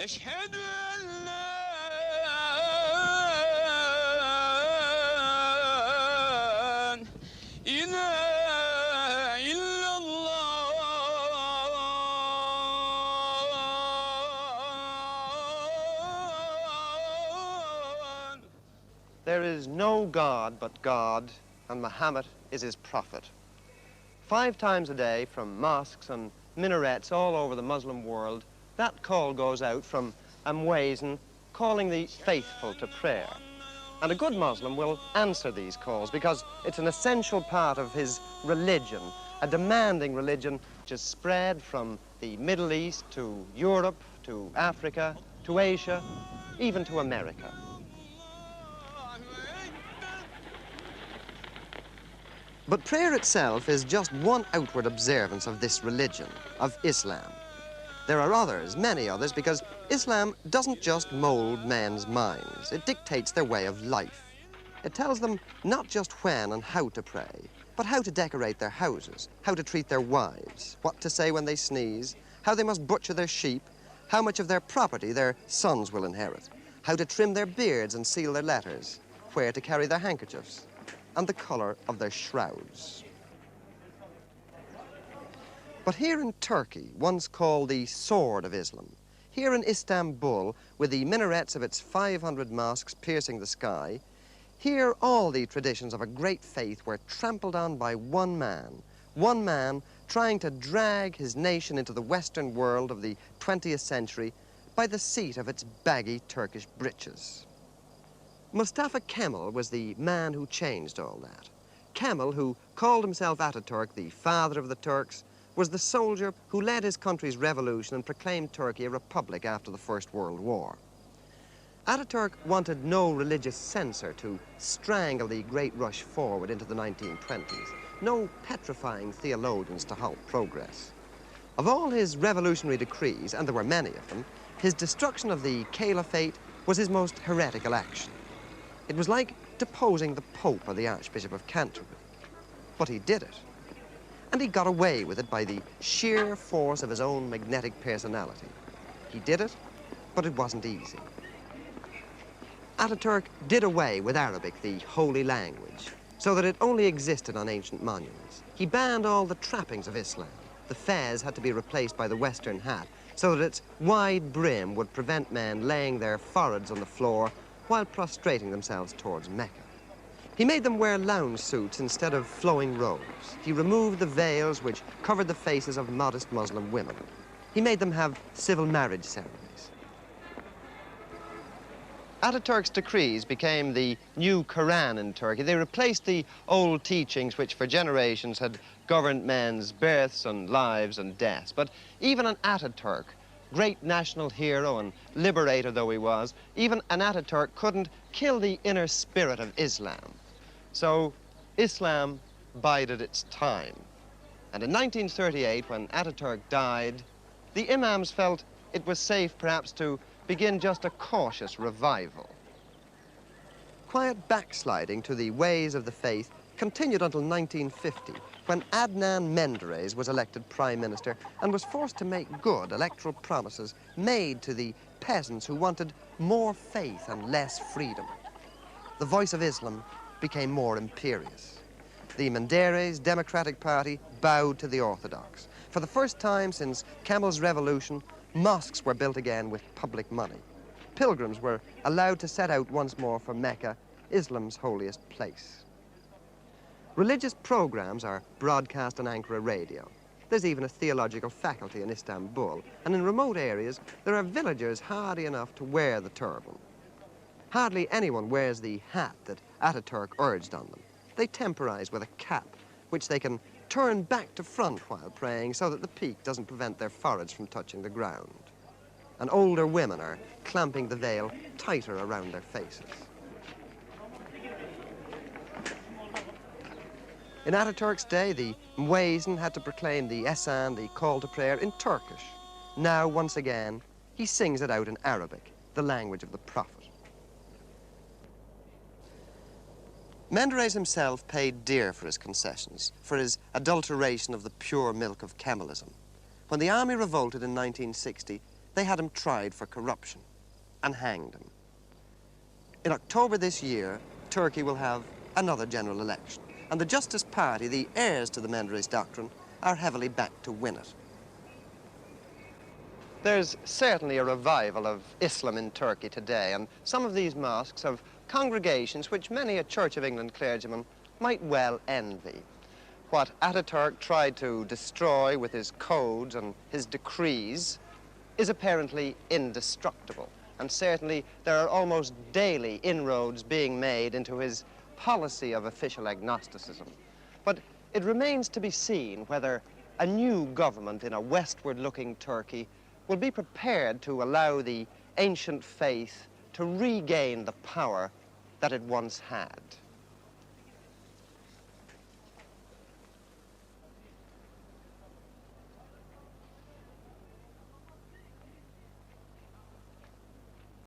أشهد أن لا إله إلا الله. There is no God but God, and Muhammad is his prophet. 5 times a day from mosques and minarets all over the Muslim world, that call goes out from Amwazin, calling the faithful to prayer. And a good Muslim will answer these calls because it's an essential part of his religion, a demanding religion which is spread from the Middle East to Europe, to Africa, to Asia, even to America. But prayer itself is just one outward observance of this religion, of Islam. There are others, many others, because Islam doesn't just mold men's minds, it dictates their way of life. It tells them not just when and how to pray, but how to decorate their houses, how to treat their wives, what to say when they sneeze, how they must butcher their sheep, how much of their property their sons will inherit, how to trim their beards and seal their letters, where to carry their handkerchiefs, and the color of their shrouds. But here in Turkey, once called the Sword of Islam, here in Istanbul, with the minarets of its 500 mosques piercing the sky, here all the traditions of a great faith were trampled on by one man trying to drag his nation into the Western world of the 20th century by the seat of its baggy Turkish breeches. Mustafa Kemal was the man who changed all that. Kemal, who called himself Ataturk, the father of the Turks, was the soldier who led his country's revolution and proclaimed Turkey a republic after the First World War. Ataturk wanted no religious censor to strangle the great rush forward into the 1920s, no petrifying theologians to halt progress. Of all his revolutionary decrees, and there were many of them, his destruction of the caliphate was his most heretical action. It was like deposing the Pope or the Archbishop of Canterbury. But he did it. And he got away with it by the sheer force of his own magnetic personality. He did it, but it wasn't easy. Ataturk did away with Arabic, the holy language, so that it only existed on ancient monuments. He banned all the trappings of Islam. The fez had to be replaced by the Western hat, so that its wide brim would prevent men laying their foreheads on the floor while prostrating themselves towards Mecca. He made them wear lounge suits instead of flowing robes. He removed the veils which covered the faces of modest Muslim women. He made them have civil marriage ceremonies. Ataturk's decrees became the new Quran in Turkey. They replaced the old teachings which for generations had governed men's births and lives and deaths. But even an Ataturk, great national hero and liberator though he was, even an Ataturk couldn't kill the inner spirit of Islam. So Islam bided its time. And in 1938, when Ataturk died, the imams felt it was safe perhaps to begin just a cautious revival. Quiet backsliding to the ways of the faith continued until 1950, when Adnan Menderes was elected prime minister and was forced to make good electoral promises made to the peasants who wanted more faith and less freedom. The voice of Islam became more imperious. The Menderes Democratic Party bowed to the Orthodox. For the first time since Kemal's revolution, mosques were built again with public money. Pilgrims were allowed to set out once more for Mecca, Islam's holiest place. Religious programs are broadcast on Ankara radio. There's even a theological faculty in Istanbul, and in remote areas there are villagers hardy enough to wear the turban. Hardly anyone wears the hat that Ataturk urged on them. They temporize with a cap, which they can turn back to front while praying so that the peak doesn't prevent their foreheads from touching the ground. And older women are clamping the veil tighter around their faces. In Ataturk's day, the Muezzin had to proclaim the Esan, the call to prayer, in Turkish. Now, once again, he sings it out in Arabic, the language of the Prophet. Menderes himself paid dear for his concessions, for his adulteration of the pure milk of Kemalism. When the army revolted in 1960, they had him tried for corruption and hanged him. In October this year, Turkey will have another general election, and the Justice Party, the heirs to the Menderes doctrine, are heavily backed to win it. There's certainly a revival of Islam in Turkey today, and some of these mosques have congregations which many a Church of England clergyman might well envy. What Ataturk tried to destroy with his codes and his decrees is apparently indestructible, and certainly there are almost daily inroads being made into his policy of official agnosticism. But it remains to be seen whether a new government in a westward-looking Turkey will be prepared to allow the ancient faith to regain the power that it once had.